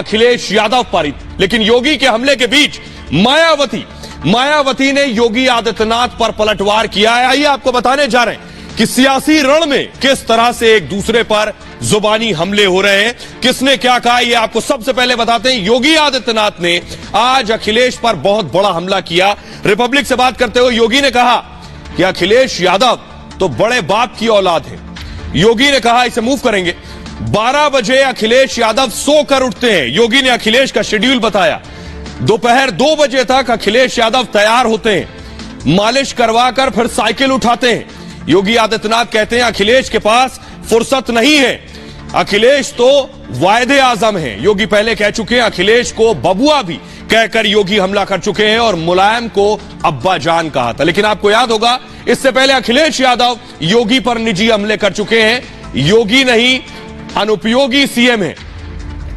अखिलेश यादव पारित, लेकिन योगी के हमले के बीच मायावती ने योगी आदित्यनाथ पर पलटवार किया है। आइए आपको बताने जा रहे हैं कि सियासी रण में किस तरह से एक दूसरे पर जुबानी हमले हो रहे हैं, किसने क्या कहा, ये आपको सबसे पहले बताते हैं। योगी आदित्यनाथ ने आज अखिलेश पर बहुत बड़ा हमला किया। रिपब्लिक से बात करते हुए योगी ने कहा कि अखिलेश यादव तो बड़े बाप की औलाद है। योगी ने कहा, इसे मूव करेंगे, 12 बजे अखिलेश यादव सोकर उठते हैं। योगी ने अखिलेश का शेड्यूल बताया। दोपहर 2 बजे तक अखिलेश यादव तैयार होते हैं, मालिश करवाकर फिर साइकिल उठाते हैं। योगी आदित्यनाथ कहते हैं अखिलेश के पास फुर्सत नहीं है, अखिलेश तो वायदे आजम है। योगी पहले कह चुके हैं, अखिलेश को बबुआ भी कहकर योगी हमला कर चुके हैं और मुलायम को अब्बा जान कहा था। लेकिन आपको याद होगा, इससे पहले अखिलेश यादव योगी पर निजी हमले कर चुके हैं। योगी नहीं, अनुपयोगी सीएम है,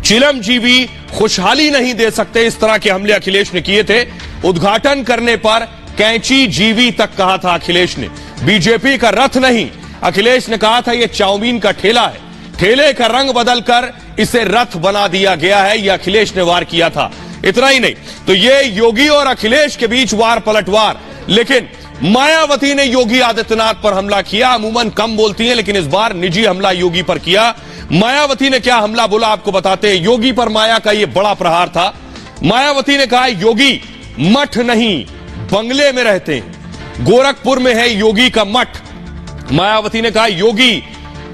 चिलमजीवी खुशहाली नहीं दे सकते, इस तरह के हमले अखिलेश ने किए थे। उद्घाटन करने पर कैंची जीवी तक कहा था अखिलेश ने। बीजेपी का रथ नहीं, अखिलेश ने कहा था यह चाउमीन का ठेला है, ठेले का रंग बदलकर इसे रथ बना दिया गया है, यह अखिलेश ने वार किया था। इतना ही नहीं तो यह योगी और अखिलेश के बीच वार पलटवार। लेकिन मायावती ने योगी आदित्यनाथ पर हमला किया। अमूमन कम बोलती हैं, लेकिन इस बार निजी हमला योगी पर किया। मायावती ने क्या हमला बोला आपको बताते हैं। योगी पर माया का यह बड़ा प्रहार था। मायावती ने कहा योगी मठ नहीं बंगले में रहते हैं, गोरखपुर में है योगी का मठ। मायावती ने कहा योगी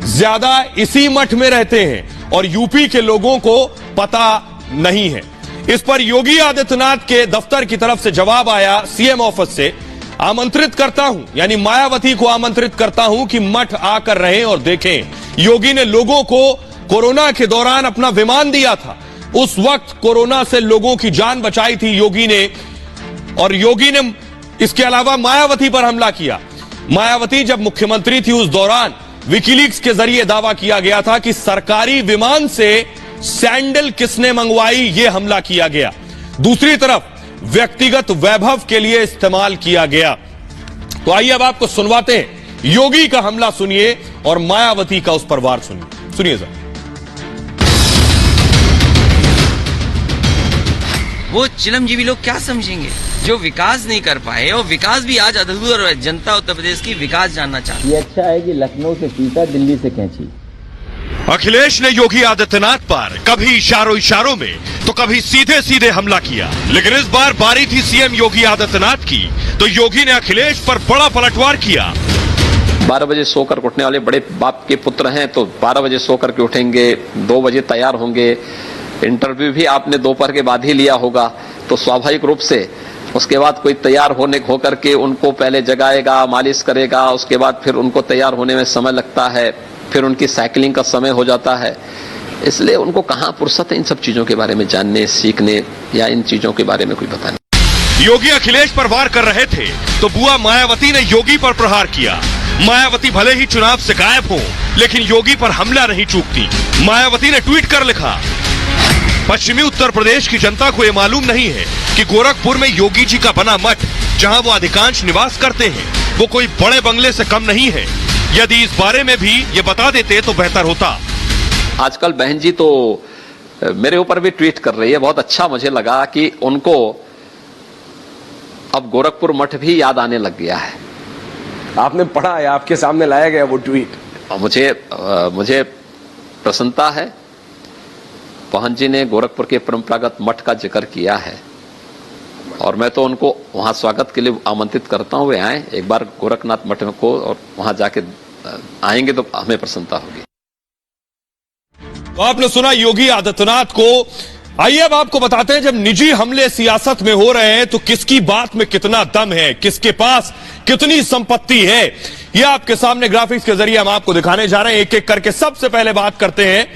ज्यादा इसी मठ में रहते हैं और यूपी के लोगों को पता नहीं है। इस पर योगी आदित्यनाथ के दफ्तर की तरफ से जवाब आया सीएम ऑफिस से, आमंत्रित करता हूं, यानी मायावती को आमंत्रित करता हूं कि मठ आकर रहें और देखें। योगी ने लोगों को कोरोना के दौरान अपना विमान दिया था, उस वक्त कोरोना से लोगों की जान बचाई थी योगी ने। और योगी ने इसके अलावा मायावती पर हमला किया। मायावती जब मुख्यमंत्री थी उस दौरान विकिलीक्स के जरिए दावा किया गया था कि सरकारी विमान से सैंडल किसने मंगवाई, यह हमला किया गया। दूसरी तरफ व्यक्तिगत वैभव के लिए इस्तेमाल किया गया। तो आइए अब आपको सुनवाते हैं, योगी का हमला सुनिए और मायावती का उस पर वार सुनिए। सुनिए सर। वो चिलमजीवी लोग क्या समझेंगे जो विकास नहीं कर पाए, और विकास भी आज अधूरा है। जनता उत्तर प्रदेश की विकास जानना चाहती है। ये अच्छा है कि लखनऊ से सीता, दिल्ली से कैंची। अखिलेश ने योगी आदित्यनाथ पर कभी इशारों में तो कभी सीधे सीधे हमला किया, लेकिन इस बार बारी थी सीएम योगी आदित्यनाथ की, तो योगी ने अखिलेश पर बड़ा पलटवार किया। 12 बजे सोकर उठने वाले बड़े बाप के पुत्र हैं, तो 12 बजे सोकर के उठेंगे, 2 बजे तैयार होंगे। इंटरव्यू भी आपने दोपहर के बाद ही लिया होगा, तो स्वाभाविक रूप से उसके बाद कोई तैयार होकर के उनको पहले जगाएगा, मालिश करेगा, उसके बाद फिर उनको तैयार होने में समय लगता है, फिर उनकी साइकिलिंग का समय हो जाता है। इसलिए उनको कहां फुर्सत है इन सब चीजों के बारे में जानने, सीखने या इन चीजों के बारे में कोई बताने। योगी अखिलेश पर वार कर रहे थे तो बुआ मायावती ने योगी पर प्रहार किया। मायावती भले ही चुनाव से गायब हो, लेकिन योगी पर हमला नहीं चूकती। मायावती ने ट्वीट कर लिखा, पश्चिमी उत्तर प्रदेश की जनता को यह मालूम नहीं है कि गोरखपुर में योगी जी का बना मठ, जहां वो अधिकांश निवास करते हैं, वो कोई बड़े बंगले से कम नहीं है। यदि इस बारे में भी ये बता देते तो बेहतर होता। आजकल बहन जी तो मेरे ऊपर भी ट्वीट कर रही है, बहुत अच्छा मुझे लगा कि उनको अब गोरखपुर मठ भी याद आने लग गया है। आपने पढ़ा है, आपके सामने लाया गया वो ट्वीट। मुझे प्रसन्नता है, बहन जी ने गोरखपुर के परंपरागत मठ का जिक्र किया है और मैं तो उनको वहां स्वागत के लिए आमंत्रित करता हूं, वे आए एक बार गोरखनाथ मठ को, और वहां जाके आएंगे तो हमें प्रसन्नता होगी। तो आपने सुना योगी आदित्यनाथ को। आइए अब आपको बताते हैं, जब निजी हमले सियासत में हो रहे हैं तो किसकी बात में कितना दम है, किसके पास कितनी संपत्ति है, यह आपके सामने ग्राफिक्स के जरिए हम आपको दिखाने जा रहे हैं एक एक करके। सबसे पहले बात करते हैं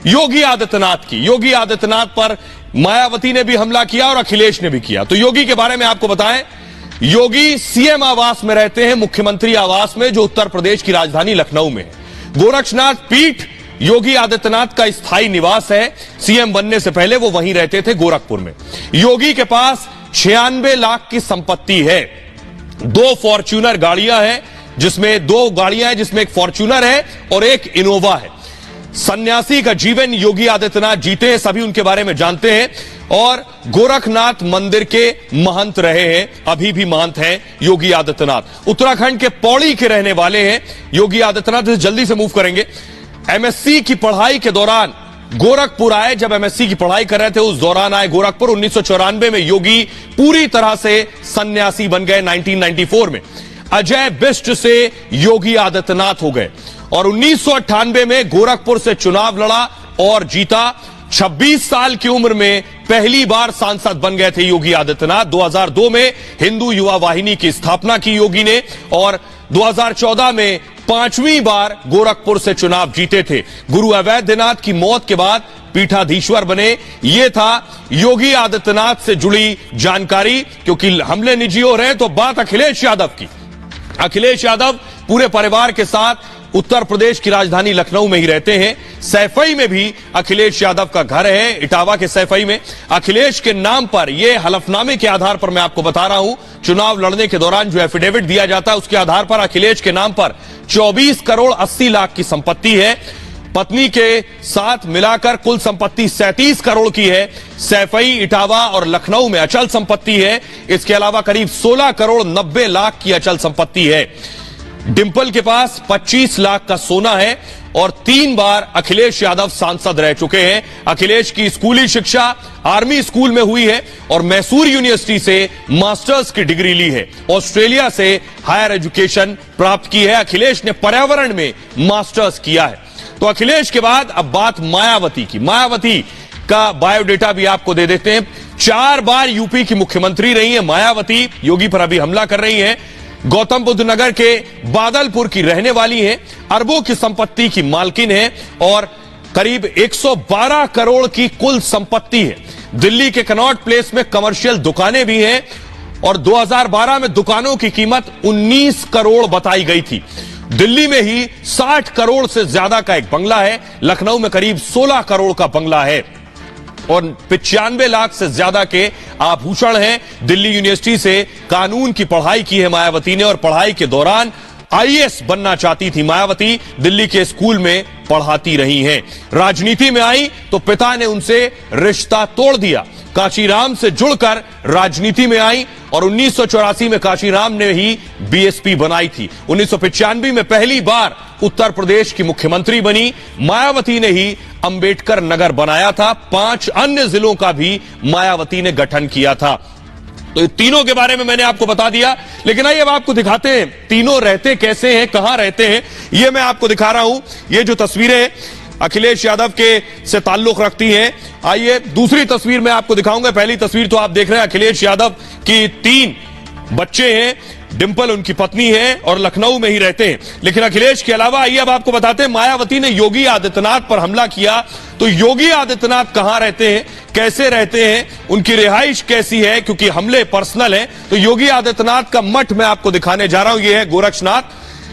योगी आदित्यनाथ की। योगी आदित्यनाथ पर मायावती ने भी हमला किया और अखिलेश ने भी किया। तो योगी के बारे में आपको बताएं, योगी सीएम आवास में रहते हैं, मुख्यमंत्री आवास में, जो उत्तर प्रदेश की राजधानी लखनऊ में है। गोरक्षनाथ पीठ योगी आदित्यनाथ का स्थायी निवास है। सीएम बनने से पहले वो वहीं रहते थे, गोरखपुर में। योगी के पास 96 लाख की संपत्ति है। 2 फॉर्च्यूनर गाड़ियां हैं, जिसमें 2 गाड़ियां हैं, जिसमें एक फॉर्च्यूनर है और एक इनोवा है। सन्यासी का जीवन योगी आदित्यनाथ जीते हैं, सभी उनके बारे में जानते हैं। और गोरखनाथ मंदिर के महंत रहे हैं, अभी भी महंत हैं योगी आदित्यनाथ। उत्तराखंड के पौड़ी के रहने वाले हैं योगी आदित्यनाथ। जल्दी से मूव करेंगे। एमएससी की पढ़ाई के दौरान गोरखपुर आए, जब एमएससी की पढ़ाई कर रहे थे उस दौरान आए गोरखपुर। 1994 में योगी पूरी तरह से सन्यासी बन गए। 1994 में अजय बिष्ट से योगी आदित्यनाथ हो गए और 1998 में गोरखपुर से चुनाव लड़ा और जीता। 26 साल की उम्र में पहली बार सांसद बन गए थे योगी आदित्यनाथ। 2002 में हिंदू युवा वाहिनी की स्थापना की योगी ने और 2014 में 5वीं बार गोरखपुर से चुनाव जीते थे। गुरु अवैधनाथ की मौत के बाद पीठाधीश्वर बने। यह था योगी आदित्यनाथ से जुड़ी जानकारी। क्योंकि हमले निजी हो रहे हैं तो बात अखिलेश यादव की। अखिलेश यादव पूरे परिवार के साथ उत्तर प्रदेश की राजधानी लखनऊ में ही रहते हैं। सैफई में भी अखिलेश यादव का घर है, इटावा के सैफई में। अखिलेश के नाम पर यह हलफनामे के आधार पर मैं आपको बता रहा हूं, चुनाव लड़ने के दौरान जो एफिडेविट दिया जाता है उसके आधार पर अखिलेश के नाम पर 24 करोड़ 80 लाख की संपत्ति है। पत्नी के साथ मिलाकर कुल संपत्ति 37 करोड़ की है। सैफई, इटावा और लखनऊ में अचल संपत्ति है। इसके अलावा करीब 16 करोड़ 90 लाख की अचल संपत्ति है। डिंपल के पास 25 लाख का सोना है और 3 बार अखिलेश यादव सांसद रह चुके हैं। अखिलेश की स्कूली शिक्षा आर्मी स्कूल में हुई है और मैसूर यूनिवर्सिटी से मास्टर्स की डिग्री ली है। ऑस्ट्रेलिया से हायर एजुकेशन प्राप्त की है। अखिलेश ने पर्यावरण में मास्टर्स किया है। तो अखिलेश के बाद अब बात मायावती की। मायावती का बायोडेटा भी आपको दे देते हैं। 4 बार यूपी की मुख्यमंत्री रही है मायावती। योगी पर अभी हमला कर रही हैं। गौतम बुद्ध नगर के बादलपुर की रहने वाली हैं। अरबों की संपत्ति की मालकिन है और करीब 112 करोड़ की कुल संपत्ति है। दिल्ली के कनॉट प्लेस में कमर्शियल दुकानें भी हैं और 2012 में दुकानों की कीमत 19 करोड़ बताई गई थी। दिल्ली में ही 60 करोड़ से ज्यादा का एक बंगला है। लखनऊ में करीब 16 करोड़ का बंगला है और 95 लाख से ज्यादा के आभूषण हैं। दिल्ली यूनिवर्सिटी से कानून की पढ़ाई की है मायावती ने और पढ़ाई के दौरान आईएएस बनना चाहती थी मायावती। दिल्ली के स्कूल में पढ़ाती रही हैं। राजनीति में आई तो पिता ने उनसे रिश्ता तोड़ दिया। कांशीराम से जुड़कर राजनीति में आई और 1984 में कांशीराम ने ही बीएसपी बनाई थी। 1995 में पहली बार उत्तर प्रदेश की मुख्यमंत्री बनी। मायावती ने ही अंबेडकर नगर बनाया था। 5 अन्य जिलों का भी मायावती ने गठन किया था। तो तीनों के बारे में मैंने आपको बता दिया, लेकिन आइए अब आपको दिखाते हैं तीनों रहते कैसे हैं, कहां रहते हैं। यह मैं आपको दिखा रहा हूं। ये जो तस्वीरें अखिलेश यादव के से ताल्लुक रखती हैं, आइए दूसरी तस्वीर मैं आपको दिखाऊंगा। पहली तस्वीर तो आप देख रहे हैं अखिलेश यादव की 3 बच्चे हैं। डिंपल उनकी पत्नी है और लखनऊ में ही रहते हैं। लेकिन अखिलेश के अलावा आइए अब आपको बताते हैं, मायावती ने योगी आदित्यनाथ पर हमला किया तो योगी आदित्यनाथ कहां रहते हैं, कैसे रहते हैं, उनकी रिहाइश कैसी है, क्योंकि हमले पर्सनल हैं। तो योगी आदित्यनाथ का मठ मैं आपको दिखाने जा रहा हूं। यह है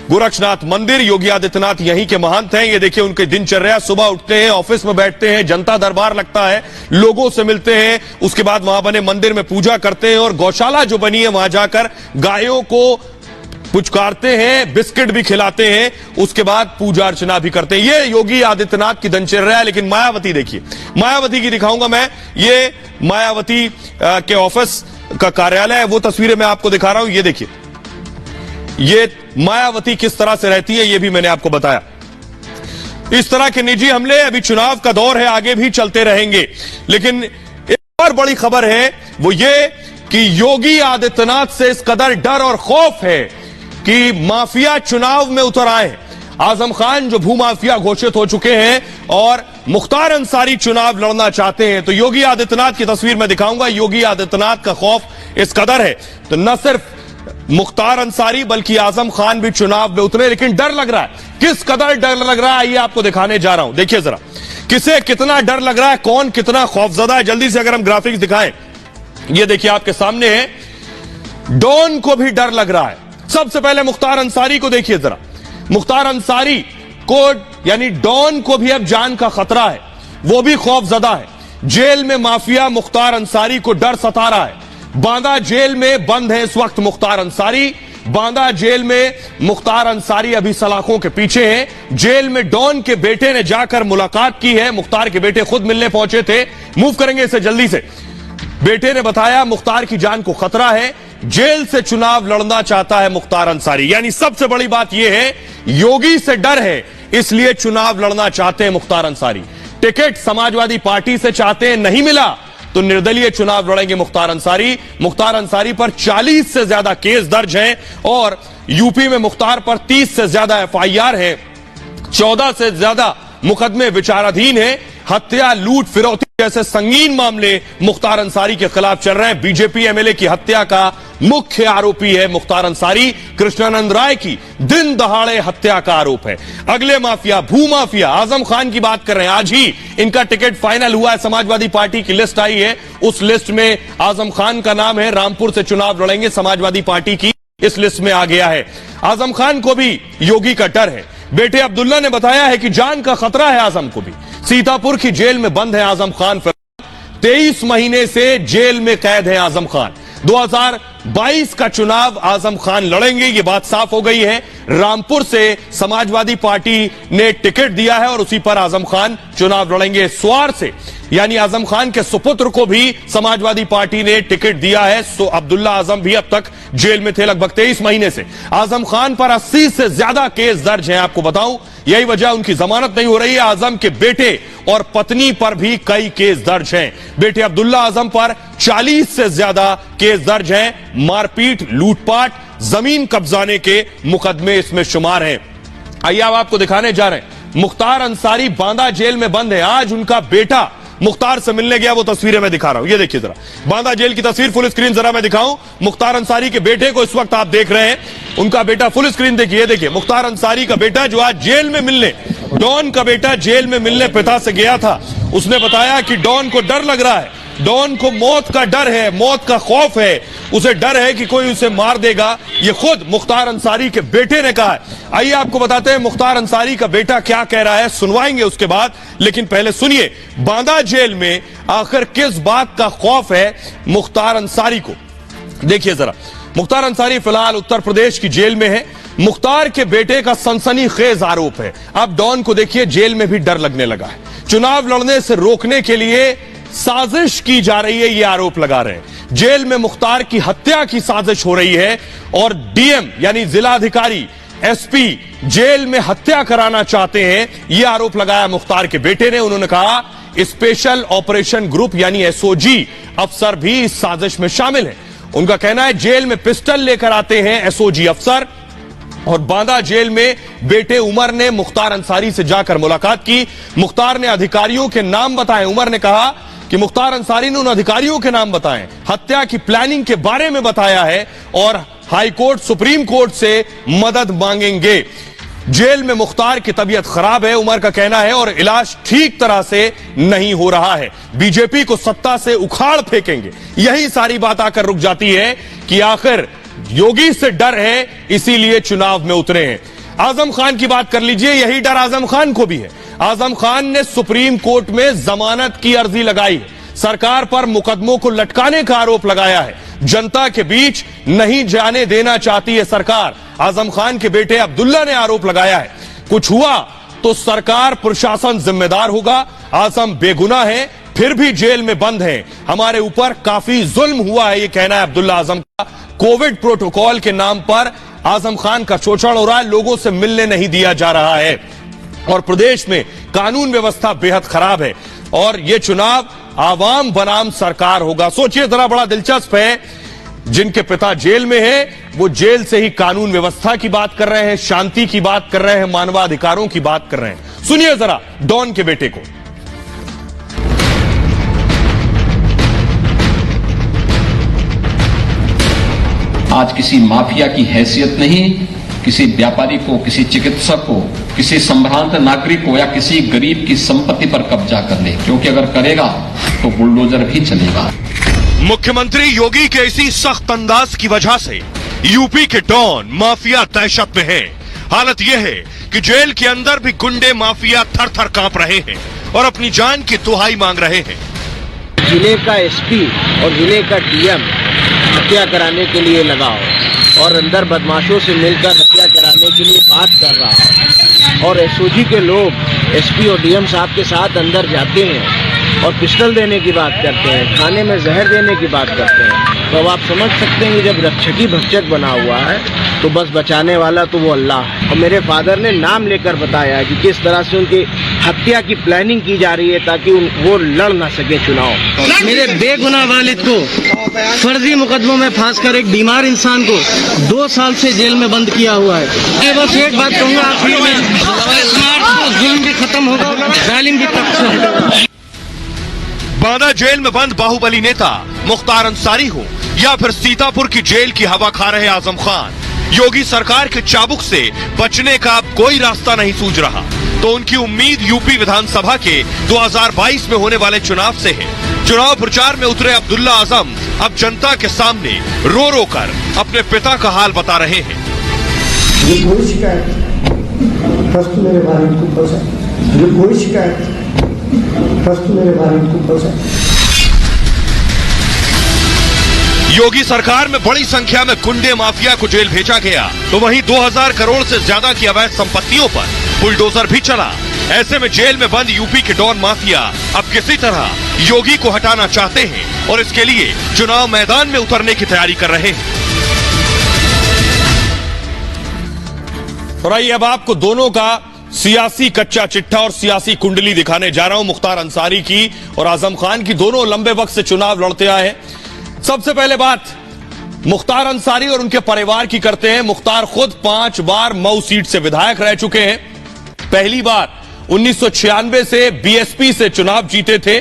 गोरक्षनाथ मंदिर। योगी आदित्यनाथ यहीं के महंत हैं। ये देखिए उनकी दिनचर्या, सुबह उठते हैं, ऑफिस में बैठते हैं, जनता दरबार लगता है, लोगों से मिलते हैं, उसके बाद वहां बने मंदिर में पूजा करते हैं और गौशाला जो बनी है वहां जाकर गायों को पुचकारते हैं, बिस्किट भी खिलाते हैं, उसके बाद पूजा अर्चना भी करते हैं। ये योगी आदित्यनाथ की दिनचर्या है। लेकिन मायावती देखिए, मायावती की दिखाऊंगा मैं। ये मायावती के ऑफिस का कार्यालय है, वो तस्वीरें मैं आपको दिखा रहा हूं। ये देखिए, ये मायावती किस तरह से रहती है ये भी मैंने आपको बताया। इस तरह के निजी हमले, अभी चुनाव का दौर है, आगे भी चलते रहेंगे। लेकिन एक और बड़ी खबर है, वो ये कि योगी आदित्यनाथ से इस कदर डर और खौफ है कि माफिया चुनाव में उतर आए। आजम खान जो भूमाफिया घोषित हो चुके हैं और मुख्तार अंसारी चुनाव लड़ना चाहते हैं। तो योगी आदित्यनाथ की तस्वीर मैं दिखाऊंगा। योगी आदित्यनाथ का खौफ इस कदर है, तो न सिर्फ मुख्तार अंसारी बल्कि आजम खान भी चुनाव में उतरे। लेकिन डर लग रहा है, किस कदर डर लग रहा है ये आपको दिखाने जा रहा हूं। देखिए जरा, किसे कितना डर लग रहा है, कौन कितना खौफजदा है। जल्दी से अगर हम ग्राफिक्स दिखाएं, ये देखिए आपके सामने है। डॉन को भी डर लग रहा है। सबसे पहले मुख्तार अंसारी को देखिए जरा। मुख्तार अंसारी को यानी डॉन को भी अब जान का खतरा है, वो भी खौफजदा है। जेल में माफिया मुख्तार अंसारी को डर सता रहा है। बांदा जेल में बंद है इस वक्त मुख्तार अंसारी। बांदा जेल में मुख्तार अंसारी अभी सलाखों के पीछे हैं। जेल में डॉन के बेटे ने जाकर मुलाकात की है। मुख्तार के बेटे खुद मिलने पहुंचे थे। मूव करेंगे इसे जल्दी से। बेटे ने बताया मुख्तार की जान को खतरा है, जेल से चुनाव लड़ना चाहता है मुख्तार अंसारी। यानी सबसे बड़ी बात यह है, योगी से डर है इसलिए चुनाव लड़ना चाहते हैं मुख्तार अंसारी। टिकट समाजवादी पार्टी से चाहते हैं, नहीं मिला तो निर्दलीय चुनाव लड़ेंगे मुख्तार अंसारी। मुख्तार अंसारी पर 40 से ज्यादा केस दर्ज हैं और यूपी में मुख्तार पर 30 से ज्यादा एफआईआर है, 14 से ज्यादा मुकदमे विचाराधीन हैं। हत्या, लूट, फिरौती जैसे संगीन मामले मुख्तार अंसारी के खिलाफ चल रहे हैं। बीजेपी एमएलए की हत्या का मुख्य आरोपी है मुख्तार अंसारी। कृष्णानंद राय की दिन दहाड़े हत्या का आरोप है। अगले माफिया, भूमाफिया आजम खान की बात कर रहे हैं। आज ही इनका टिकट फाइनल हुआ है। समाजवादी पार्टी की लिस्ट आई है, उस लिस्ट में आजम खान का नाम है। रामपुर से चुनाव लड़ेंगे, समाजवादी पार्टी की इस लिस्ट में आ गया है। आजम खान को भी योगी का डर है। बेटे अब्दुल्ला ने बताया है कि जान का खतरा है आजम को भी। सीतापुर की जेल में बंद है आजम खान। 23 महीने से जेल में कैद है आजम खान। 2022 का चुनाव आजम खान लड़ेंगे, यह बात साफ हो गई है। रामपुर से समाजवादी पार्टी ने टिकट दिया है और उसी पर आजम खान चुनाव लड़ेंगे। स्वार से यानी आजम खान के सुपुत्र को भी समाजवादी पार्टी ने टिकट दिया है। सो अब्दुल्ला आजम भी अब तक जेल में थे लगभग 23 महीने से। आजम खान पर 80 से ज्यादा केस दर्ज हैं। आपको बताऊं, यही वजह उनकी जमानत नहीं हो रही है। आजम के बेटे और पत्नी पर भी कई केस दर्ज हैं। बेटे अब्दुल्ला आजम पर 40 से ज्यादा केस दर्ज हैं। मारपीट, लूटपाट, जमीन कब्जाने के मुकदमे इसमें शुमार हैं। आइए अब आपको दिखाने जा रहे हैं। मुख्तार अंसारी बांदा जेल में बंद है। आज उनका बेटा मुख्तार से मिलने गया, वो तस्वीरें मैं दिखा रहा हूं। ये देखिए जरा, बांदा जेल की तस्वीर फुल स्क्रीन जरा मैं दिखाऊं। मुख्तार अंसारी के बेटे को इस वक्त आप देख रहे हैं। उनका बेटा फुल स्क्रीन देखिए। देखिए मुख्तार अंसारी का बेटा जो आज जेल में मिलने, डॉन का बेटा जेल में मिलने पिता से गया था। उसने बताया कि डॉन को डर लग रहा है, डॉन को मौत का डर है, मौत का खौफ है, उसे डर है कि कोई उसे मार देगा। ये खुद मुख्तार अंसारी के बेटे ने कहा है। आइए आपको बताते हैं मुख्तार अंसारी का बेटा क्या कह रहा है, सुनवाएंगे उसके बाद। लेकिन पहले सुनिए बांदा जेल में आखिर किस बात का खौफ है मुख्तार अंसारी को। देखिए जरा, मुख्तार अंसारी फिलहाल उत्तर प्रदेश की जेल में है। मुख्तार के बेटे का सनसनीखेज आरोप है। अब डॉन को देखिए जेल में भी डर लगने लगा है। चुनाव लड़ने से रोकने के लिए साजिश की जा रही है, यह आरोप लगा रहे हैं। जेल में मुख्तार की हत्या की साजिश हो रही है और डीएम यानी जिलाधिकारी, एसपी जेल में हत्या कराना चाहते हैं, यह आरोप लगाया मुख्तार के बेटे ने। उन्होंने कहा स्पेशल ऑपरेशन ग्रुप यानी एसओजी अफसर भी इस साजिश में शामिल है। उनका कहना है जेल में पिस्टल लेकर आते हैं एसओजी अफसर। और बांदा जेल में बेटे उमर ने मुख्तार अंसारी से जाकर मुलाकात की। मुख्तार ने अधिकारियों के नाम बताए। उमर ने कहा कि मुख्तार अंसारी ने उन अधिकारियों के नाम बताए, हत्या की प्लानिंग के बारे में बताया है और हाई कोर्ट, सुप्रीम कोर्ट से मदद मांगेंगे। जेल में मुख्तार की तबीयत खराब है, उमर का कहना है, और इलाज ठीक तरह से नहीं हो रहा है। बीजेपी को सत्ता से उखाड़ फेंकेंगे। यही सारी बात आकर रुक जाती है कि आखिर योगी से डर है इसीलिए चुनाव में उतरे हैं। आजम खान की बात कर लीजिए, यही डर आजम खान को भी है। आजम खान ने सुप्रीम कोर्ट में जमानत की अर्जी लगाई है। सरकार पर मुकदमों को लटकाने का आरोप लगाया है। जनता के बीच नहीं जाने देना चाहती है सरकार। आजम खान के बेटे अब्दुल्ला ने आरोप लगाया है कुछ हुआ तो सरकार, प्रशासन जिम्मेदार होगा। आजम बेगुनाह है फिर भी जेल में बंद है, हमारे ऊपर काफी जुल्म हुआ है, यह कहना है अब्दुल्ला आजम का। कोविड प्रोटोकॉल के नाम पर आजम खान का शोषण हो रहा है, लोगों से मिलने नहीं दिया जा रहा है और प्रदेश में कानून व्यवस्था बेहद खराब है और यह चुनाव आवाम बनाम सरकार होगा। सोचिए जरा, बड़ा दिलचस्प है। जिनके पिता जेल में है वो जेल से ही कानून व्यवस्था की बात कर रहे हैं, शांति की बात कर रहे हैं, मानवाधिकारों की बात कर रहे हैं। सुनिए जरा डॉन के बेटे को। आज किसी माफिया की हैसियत नहीं, किसी व्यापारी को, किसी चिकित्सक को, किसी संभ्रांत नागरिक को या किसी गरीब की संपत्ति पर कब्जा कर ले, क्योंकि अगर करेगा तो बुलडोजर भी चलेगा। मुख्यमंत्री योगी के इसी सख्त अंदाज की वजह से यूपी के डॉन माफिया दहशत में है। हालत यह है कि जेल के अंदर भी गुंडे माफिया थर थर कांप रहे हैं और अपनी जान की दुहाई मांग रहे हैं। जिले का एसपी और जिले का डीएम हत्या कराने के लिए लगा हो। और अंदर बदमाशों से मिलकर हत्या कराने के लिए बात कर रहा है। और एसओजी के लोग एसपी और डीएम साहब के साथ अंदर जाते हैं और पिस्टल देने की बात करते हैं, खाने में जहर देने की बात करते हैं। तो अब आप समझ सकते हैं कि जब रक्षक ही भक्षक बना हुआ है तो बस बचाने वाला तो वो अल्लाह है। और मेरे फादर ने नाम लेकर बताया कि किस तरह से उनकी हत्या की प्लानिंग की जा रही है ताकि वो लड़ ना सके चुनाव। मेरे बेगुनाह वालिद को फर्जी मुकदमों में फांस कर एक बीमार इंसान को 2 साल से जेल में बंद किया हुआ है। ये बस एक बात कहूँगा आखिर में, जुल्म भी खत्म होगा, जालिम भी तख्त से हटेगा। बांदा जेल में बंद बाहुबली नेता मुख्तार अंसारी हो या फिर सीतापुर की जेल की हवा खा रहे आजम खान, योगी सरकार के चाबुक से बचने का अब कोई रास्ता नहीं सूझ रहा। तो उनकी उम्मीद यूपी विधानसभा के 2022 में होने वाले चुनाव से है। चुनाव प्रचार में उतरे अब्दुल्ला आजम अब जनता के सामने रो रो कर अपने पिता का हाल बता रहे हैं। मुझे कोई शिकायत फर्स्ट मेरे वालिद को ऊपर से, मुझे कोई शिकायत फर्स्ट मेरे वालिद को ऊपर से। योगी सरकार में बड़ी संख्या में गुंडे माफिया को जेल भेजा गया, तो वहीं 2000 करोड़ से ज्यादा की अवैध संपत्तियों पर बुलडोजर भी चला। ऐसे में जेल में बंद यूपी के डॉन माफिया अब किसी तरह योगी को हटाना चाहते हैं और इसके लिए चुनाव मैदान में उतरने की तैयारी कर रहे हैं। और आइए अब आपको दोनों का सियासी कच्चा चिट्ठा और सियासी कुंडली दिखाने जा रहा हूं। मुख्तार अंसारी की और आजम खान की, दोनों लंबे वक्त से चुनाव लड़ते आए हैं। सबसे पहले बात मुख्तार अंसारी और उनके परिवार की करते हैं। मुख्तार खुद 5 बार मऊ सीट से विधायक रह चुके हैं। पहली बार 1996 से बीएसपी से चुनाव जीते थे।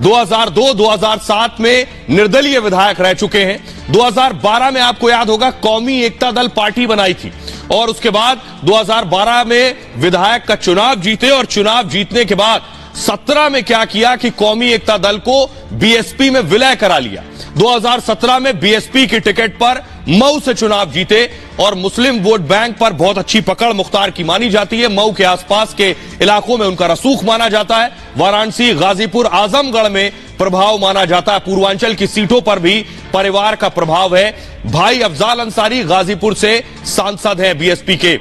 2002-2007 में निर्दलीय विधायक रह चुके हैं। 2012 में आपको याद होगा कौमी एकता दल पार्टी बनाई थी और उसके बाद 2012 में विधायक का चुनाव जीते और चुनाव जीतने के बाद 17 में क्या किया कि कौमी एकता दल को बीएसपी में विलय करा लिया। 2017 में बीएसपी की टिकट पर मऊ से चुनाव जीते और मुस्लिम वोट बैंक पर बहुत अच्छी पकड़ मुख्तार की मानी जाती है। मऊ के आसपास के इलाकों में उनका रसूख माना जाता है। वाराणसी, गाजीपुर, आजमगढ़ में प्रभाव माना जाता है। पूर्वांचल की सीटों पर भी परिवार का प्रभाव है। भाई अफजाल अंसारी गाजीपुर से सांसद हैं बीएसपी के।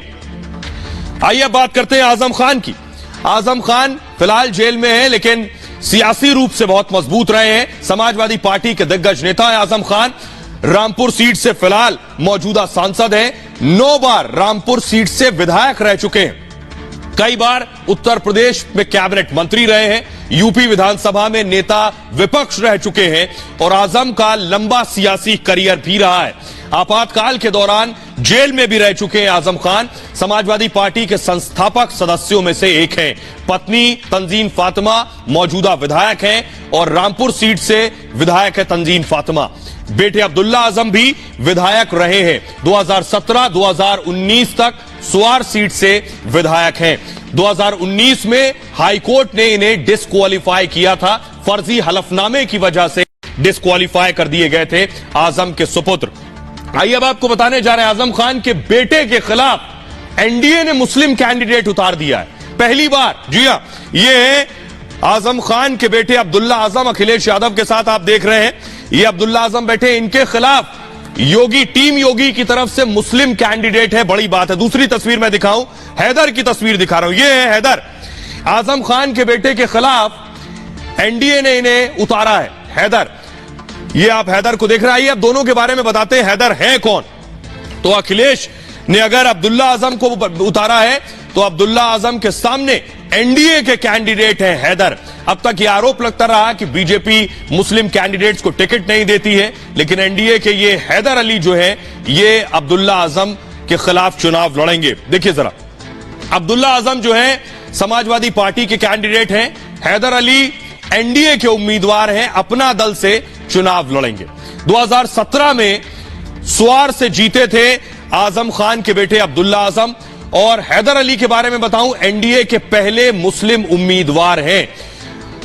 आइए बात करते हैं आजम खान की। आजम खान फिलहाल जेल में है लेकिन सियासी रूप से बहुत मजबूत रहे हैं। समाजवादी पार्टी के दिग्गज नेता है आजम खान। रामपुर सीट से फिलहाल मौजूदा सांसद हैं। 9 बार रामपुर सीट से विधायक रह चुके हैं। कई बार उत्तर प्रदेश में कैबिनेट मंत्री रहे हैं। यूपी विधानसभा में नेता विपक्ष रह चुके हैं और आजम का लंबा सियासी करियर भी रहा है। आपातकाल के दौरान जेल में भी रह चुके हैं आजम खान। समाजवादी पार्टी के संस्थापक सदस्यों में से एक हैं। पत्नी तंजीन फातिमा मौजूदा विधायक हैं और रामपुर सीट से विधायक है तंजीन फातिमा। बेटे अब्दुल्ला आजम भी विधायक रहे हैं। 2017-2019 तक सुआर सीट से विधायक हैं। 2019 में हाईकोर्ट ने इन्हें डिस्क्वालीफाई किया था। फर्जी हलफनामे की वजह से डिस्क्वालीफाई कर दिए गए थे आजम के सुपुत्र। आइए अब आपको बताने जा रहे हैं आजम खान के बेटे के खिलाफ एनडीए ने मुस्लिम कैंडिडेट उतार दिया है पहली बार। जी हां, ये है आजम खान के बेटे अब्दुल्ला आजम। अखिलेश यादव के साथ आप देख रहे हैं, ये अब्दुल्ला आजम बैठे। इनके खिलाफ योगी, टीम योगी की तरफ से मुस्लिम कैंडिडेट है। बड़ी बात है। दूसरी तस्वीर मैं दिखाऊं, हैदर की तस्वीर दिखा रहा हूं। ये है हैदर। आजम खान के बेटे के खिलाफ एनडीए ने इन्हें उतारा है। हैदर, ये आप हैदर को देख रहे हैं। अब दोनों के बारे में बताते हैं हैदर है कौन। तो अखिलेश ने अगर अब्दुल्ला आजम को उतारा है तो अब्दुल्ला आजम के सामने एनडीए के कैंडिडेट हैं हैदर। अब तक यह आरोप लगता रहा कि बीजेपी मुस्लिम कैंडिडेट्स को टिकट नहीं देती है, लेकिन एनडीए के ये हैदर अली जो है ये अब्दुल्ला आजम के खिलाफ चुनाव लड़ेंगे। देखिए जरा, अब्दुल्ला आजम जो है समाजवादी पार्टी के कैंडिडेट हैं, हैदर अली एनडीए के उम्मीदवार हैं, अपना दल से चुनाव लड़ेंगे। 2017 में सुआर से जीते थे आजम खान के बेटे अब्दुल्ला आजम। और हैदर अली के बारे में बताऊं, एनडीए के पहले मुस्लिम उम्मीदवार हैं।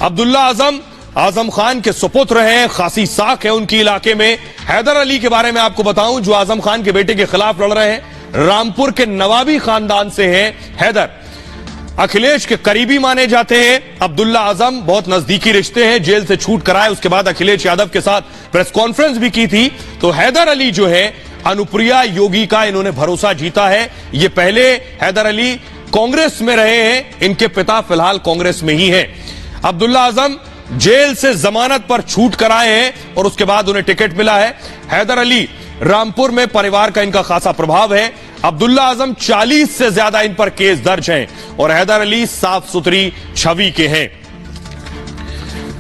अब्दुल्ला आजम आजम खान के सुपुत्र हैं, खासी साख है उनकी इलाके में। हैदर अली के बारे में आपको बताऊं, जो आजम खान के बेटे के खिलाफ लड़ रहे हैं, रामपुर के नवाबी खानदान से हैं हैदर। अखिलेश के करीबी माने जाते हैं। अब्दुल्ला आजम बहुत नजदीकी रिश्ते हैं। जेल से छूट कराए उसके बाद अखिलेश यादव के साथ प्रेस कॉन्फ्रेंस भी की थी। तो हैदर अली जो है अनुप्रिया योगी का इन्होंने भरोसा जीता है। ये पहले हैदर अली कांग्रेस में रहे हैं, इनके पिता फिलहाल कांग्रेस में ही हैं। अब्दुल्ला आजम जेल से जमानत पर छूट कर आए हैं और उसके बाद उन्हें टिकट मिला है। हैदर अली रामपुर में परिवार का इनका खासा प्रभाव है। अब्दुल्ला आजम 40 से ज्यादा इन पर केस दर्ज हैं और हैदर अली साफ सुथरी छवि के हैं।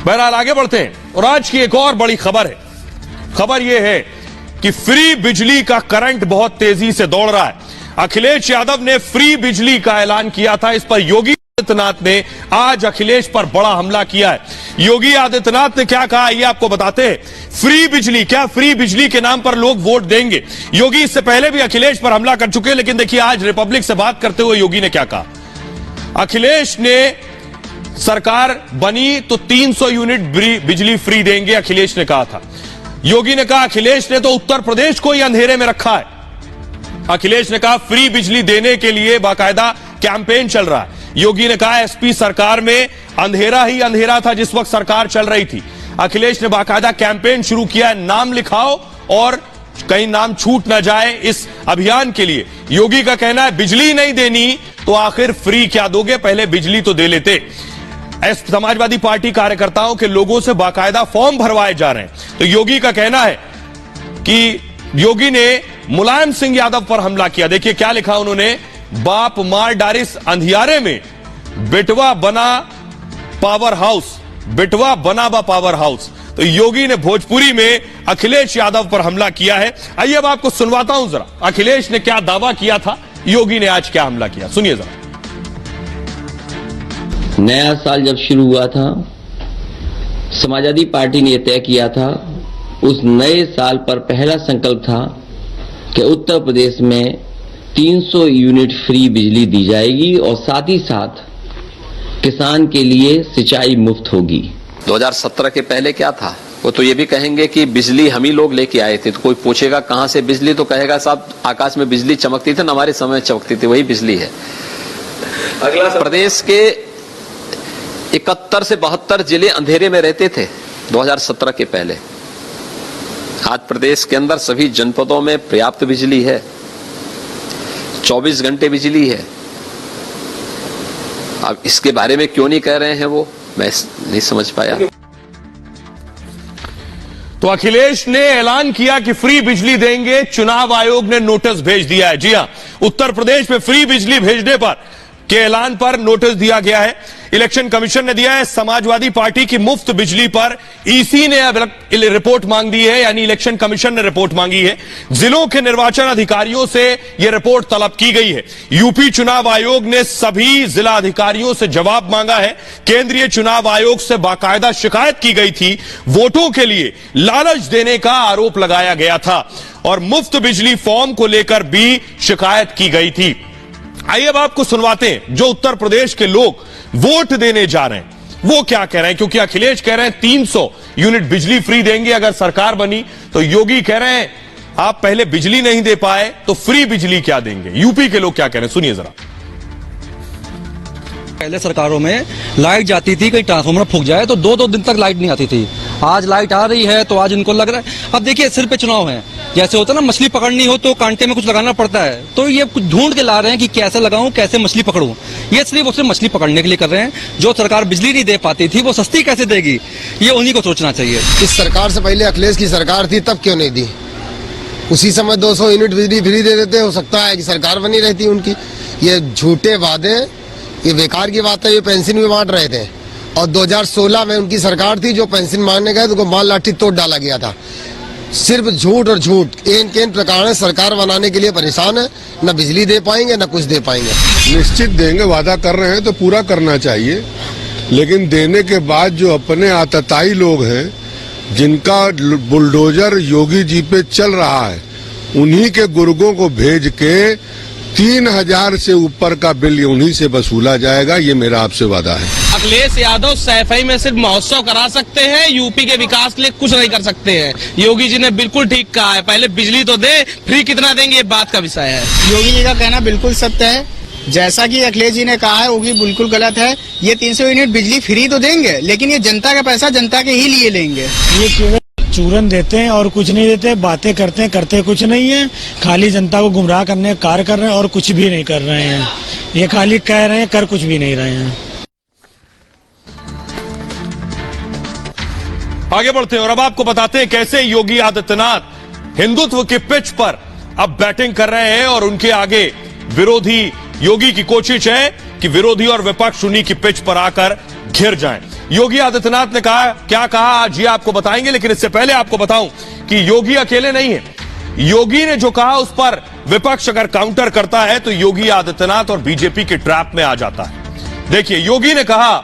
बहरहाल आगे बढ़ते हैं और आज की एक और बड़ी खबर है। खबर यह है कि फ्री बिजली का करंट बहुत तेजी से दौड़ रहा है। अखिलेश यादव ने फ्री बिजली का ऐलान किया था। इस पर योगी आदित्यनाथ ने आज अखिलेश पर बड़ा हमला किया है। योगी आदित्यनाथ ने क्या कहा ये आपको बताते हैं। फ्री बिजली, क्या फ्री बिजली के नाम पर लोग वोट देंगे? योगी इससे पहले भी अखिलेश पर हमला कर चुके हैं, लेकिन देखिए आज रिपब्लिक से बात करते हुए योगी ने क्या कहा। अखिलेश ने सरकार बनी तो 300 यूनिट बिजली फ्री देंगे, अखिलेश ने कहा था। योगी ने कहा अखिलेश ने तो उत्तर प्रदेश को ही अंधेरे में रखा है। अखिलेश ने कहा फ्री बिजली देने के लिए बाकायदा कैंपेन चल रहा है। योगी ने कहा एसपी सरकार में अंधेरा ही अंधेरा था जिस वक्त सरकार चल रही थी। अखिलेश ने बाकायदा कैंपेन शुरू किया है, नाम लिखाओ और कहीं नाम छूट ना जाए इस अभियान के लिए। योगी का कहना है बिजली नहीं देनी तो आखिर फ्री क्या दोगे, पहले बिजली तो दे लेते। समाजवादी पार्टी कार्यकर्ताओं के लोगों से बाकायदा फॉर्म भरवाए जा रहे हैं। तो योगी का कहना है कि योगी ने मुलायम सिंह यादव पर हमला किया। देखिए क्या लिखा उन्होंने, बाप मार डारिस अंधियारे में बेटवा बना पावर हाउस, बेटवा बना बा पावर हाउस। तो योगी ने भोजपुरी में अखिलेश यादव पर हमला किया है। आइए अब आपको सुनवाता हूं जरा अखिलेश ने क्या दावा किया था, योगी ने आज क्या हमला किया, सुनिए जरा। नया साल जब शुरू हुआ था, समाजवादी पार्टी ने तय किया था, उस नए साल पर पहला संकल्प था कि उत्तर प्रदेश में 300 यूनिट फ्री बिजली दी जाएगी और साथ ही साथ किसान के लिए सिंचाई मुफ्त होगी। 2017 के पहले क्या था, वो तो ये भी कहेंगे कि बिजली हम ही लोग लेके आए थे। तो कोई पूछेगा कहां से बिजली, तो कहेगा साहब आकाश में बिजली चमकती थी ना, हमारे समय चमकती थी, वही बिजली है। अगला प्रदेश के 71 से 72 जिले अंधेरे में रहते थे 2017 के पहले। आज प्रदेश के अंदर सभी जनपदों में पर्याप्त बिजली है, 24 घंटे बिजली है। अब इसके बारे में क्यों नहीं कह रहे हैं वो, मैं नहीं समझ पाया। तो अखिलेश ने ऐलान किया कि फ्री बिजली देंगे, चुनाव आयोग ने नोटिस भेज दिया है। जी हां, उत्तर प्रदेश में फ्री बिजली भेजने पर के ऐलान पर नोटिस दिया गया है। इलेक्शन कमीशन ने दिया है। समाजवादी पार्टी की मुफ्त बिजली पर ईसी ने अब रिपोर्ट मांग दी है, यानी इलेक्शन कमीशन ने रिपोर्ट मांगी है। जिलों के निर्वाचन अधिकारियों से यह रिपोर्ट तलब की गई है। यूपी चुनाव आयोग ने सभी जिला अधिकारियों से जवाब मांगा है। केंद्रीय चुनाव आयोग से बाकायदा शिकायत की गई थी। वोटों के लिए लालच देने का आरोप लगाया गया था और मुफ्त बिजली फॉर्म को लेकर भी शिकायत की गई थी। आइए अब आपको सुनवाते हैं जो उत्तर प्रदेश के लोग वोट देने जा रहे हैं वो क्या कह रहे हैं, क्योंकि अखिलेश कह रहे हैं 300 यूनिट बिजली फ्री देंगे अगर सरकार बनी, तो योगी कह रहे हैं आप पहले बिजली नहीं दे पाए तो फ्री बिजली क्या देंगे। यूपी के लोग क्या कह रहे हैं सुनिए जरा। पहले सरकारों में लाइट जाती थी, कहीं ट्रांसफार्मर फूक जाए तो 2-2 दिन तक लाइट नहीं आती थी। आज लाइट आ रही है तो आज इनको लग रहा है। अब देखिए सिर पे चुनाव है, जैसे होता है ना मछली पकड़नी हो तो कांटे में कुछ लगाना पड़ता है, तो ये कुछ ढूंढ के ला रहे हैं कि कैसे लगाऊं, कैसे मछली पकड़ूं। ये सिर्फ उसे मछली पकड़ने के लिए कर रहे हैं। जो सरकार बिजली नहीं दे पाती थी वो सस्ती कैसे देगी, ये उन्हीं को सोचना चाहिए। इस सरकार से पहले अखिलेश की सरकार थी तब क्यों नहीं दी, उसी समय 200 यूनिट बिजली फ्री दे देते। हो सकता है कि सरकार बनी रहती उनकी। ये झूठे वादे, ये बेकार की बात है। ये पेंशन भी बांट रहे थे और 2016 में उनकी सरकार थी, जो पेंशन मांगने गए तो माल लाठी तोड़ डाला गया था। सिर्फ झूठ और झूठ इन प्रकार सरकार बनाने के लिए परेशान है। न बिजली दे पाएंगे न कुछ दे पाएंगे। निश्चित देंगे, वादा कर रहे हैं तो पूरा करना चाहिए, लेकिन देने के बाद जो अपने आतताई लोग हैं जिनका बुलडोजर योगी जी पे चल रहा है, उन्हीं के गुर्गों को भेज के 3000 से ऊपर का बिल उन्हीं से वसूला जाएगा। ये मेरा आपसे वादा है। अखिलेश यादव सैफई में सिर्फ महोत्सव करा सकते हैं, यूपी के विकास के लिए कुछ नहीं कर सकते हैं। योगी जी ने बिल्कुल ठीक कहा है, पहले बिजली तो दे, फ्री कितना देंगे ये बात का विषय है। योगी जी का कहना बिल्कुल सत्य है, जैसा कि अखिलेश जी ने कहा है वो भी बिल्कुल गलत है। ये 300 यूनिट बिजली फ्री तो देंगे, लेकिन ये जनता का पैसा जनता के ही लिए लेंगे। ये चूरन देते हैं और कुछ नहीं देते, बातें करते हैं, करते कुछ नहीं है, खाली जनता को गुमराह करने का कार्य कर रहे हैं और कुछ भी नहीं कर रहे हैं। ये खाली कह रहे हैं, कर कुछ भी नहीं रहे हैं। आगे बढ़ते हैं और अब आपको बताते हैं कैसे योगी आदित्यनाथ हिंदुत्व के पिच पर अब बैटिंग कर रहे हैं और उनके आगे विरोधी योगी की कोशिश है कि विरोधी और विपक्ष उन्हीं की पिच पर आकर घिर जाएं। योगी आदित्यनाथ ने कहा, क्या कहा आज ये आपको बताएंगे, लेकिन इससे पहले आपको बताऊं कि योगी अकेले नहीं है। योगी ने जो कहा उस पर विपक्ष अगर काउंटर करता है तो योगी आदित्यनाथ और बीजेपी के ट्रैप में आ जाता है। देखिए, योगी ने कहा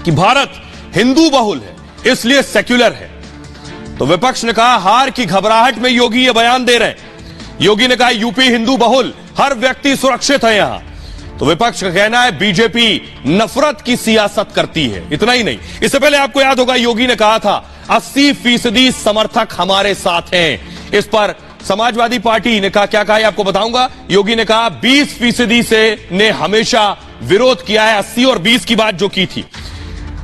कि भारत हिंदू बहुल है इसलिए सेक्युलर है, तो विपक्ष ने कहा हार की घबराहट में योगी ये बयान दे रहे हैं। योगी ने कहा यूपी हिंदू बहुल, हर व्यक्ति सुरक्षित है यहां, तो विपक्ष का कहना है बीजेपी नफरत की सियासत करती है। इतना ही नहीं, इससे पहले आपको याद होगा योगी ने कहा था 80% समर्थक हमारे साथ हैं। इस पर समाजवादी पार्टी ने कहा, क्या कहा ये आपको बताऊंगा। योगी ने कहा 20% से ने हमेशा विरोध किया है, 80 और 20 की बात जो की थी।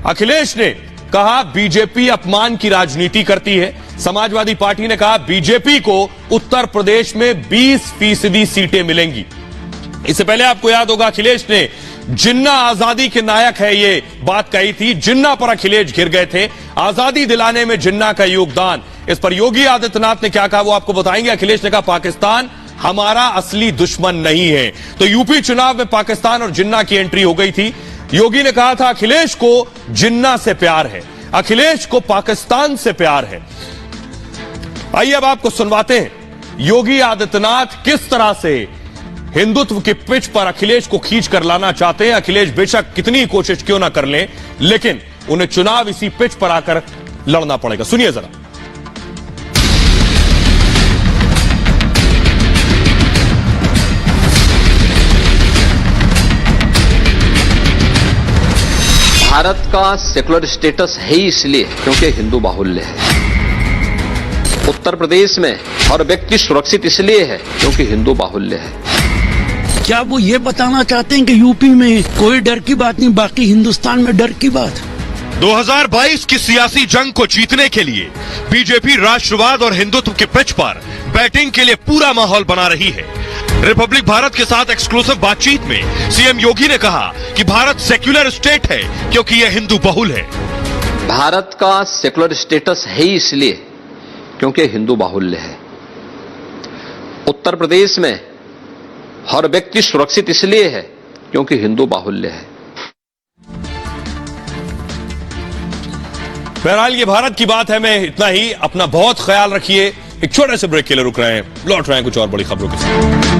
अखिलेश ने कहा बीजेपी अपमान की राजनीति करती है। समाजवादी पार्टी ने कहा बीजेपी को उत्तर प्रदेश में 20% सीटें मिलेंगी। इससे पहले आपको याद होगा अखिलेश ने जिन्ना आजादी के नायक है ये बात कही थी। जिन्ना पर अखिलेश घिर गए थे, आजादी दिलाने में जिन्ना का योगदान। इस पर योगी आदित्यनाथ ने क्या कहा वो आपको बताएंगे। अखिलेश ने कहा पाकिस्तान हमारा असली दुश्मन नहीं है। तो यूपी चुनाव में पाकिस्तान और जिन्ना की एंट्री हो गई थी। योगी ने कहा था अखिलेश को जिन्ना से प्यार है, अखिलेश को पाकिस्तान से प्यार है। आइए अब आपको सुनवाते हैं योगी आदित्यनाथ किस तरह से हिंदुत्व के पिच पर अखिलेश को खींच कर लाना चाहते हैं। अखिलेश बेशक कितनी कोशिश क्यों ना कर लें, लेकिन उन्हें चुनाव इसी पिच पर आकर लड़ना पड़ेगा। सुनिए जरा। भारत का सेकुलर स्टेटस है ही इसलिए क्योंकि हिंदू बाहुल्य है। उत्तर प्रदेश में हर व्यक्ति सुरक्षित इसलिए है क्योंकि हिंदू बाहुल्य है। क्या वो ये बताना चाहते हैं कि यूपी में कोई डर की बात नहीं, बाकी हिंदुस्तान में डर की बात? 2022 की सियासी जंग को जीतने के लिए बीजेपी राष्ट्रवाद और हिंदुत्व के पिच पर बैटिंग के लिए पूरा माहौल बना रही है। रिपब्लिक भारत के साथ एक्सक्लूसिव बातचीत में सीएम योगी ने कहा कि भारत सेक्युलर स्टेट है क्योंकि यह हिंदू बहुल है। भारत का सेकुलर स्टेटस है ही इसलिए क्योंकि हिंदू बाहुल्य है। उत्तर प्रदेश में हर व्यक्ति सुरक्षित इसलिए है क्योंकि हिंदू बाहुल्य है। बहरहाल ये भारत की बात है। मैं इतना ही, अपना बहुत ख्याल रखिए। एक छोटे से ब्रेक के लिए रुक रहे हैं, लौट रहे हैं कुछ और बड़ी खबरों के साथ।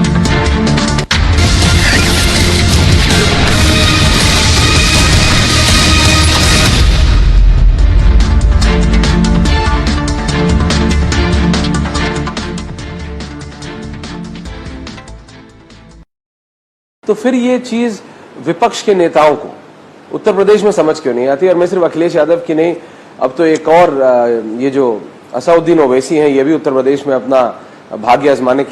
तो फिर ये चीज विपक्ष के नेताओं को उत्तर प्रदेश में समझ क्यों नहीं आती। और मैं सिर्फ अखिलेश यादव की नहीं, अब तो एक और ये जो असउद्दीन ओवैसी हैं, ये भी उत्तर प्रदेश में अपना भाग्य आजमाने के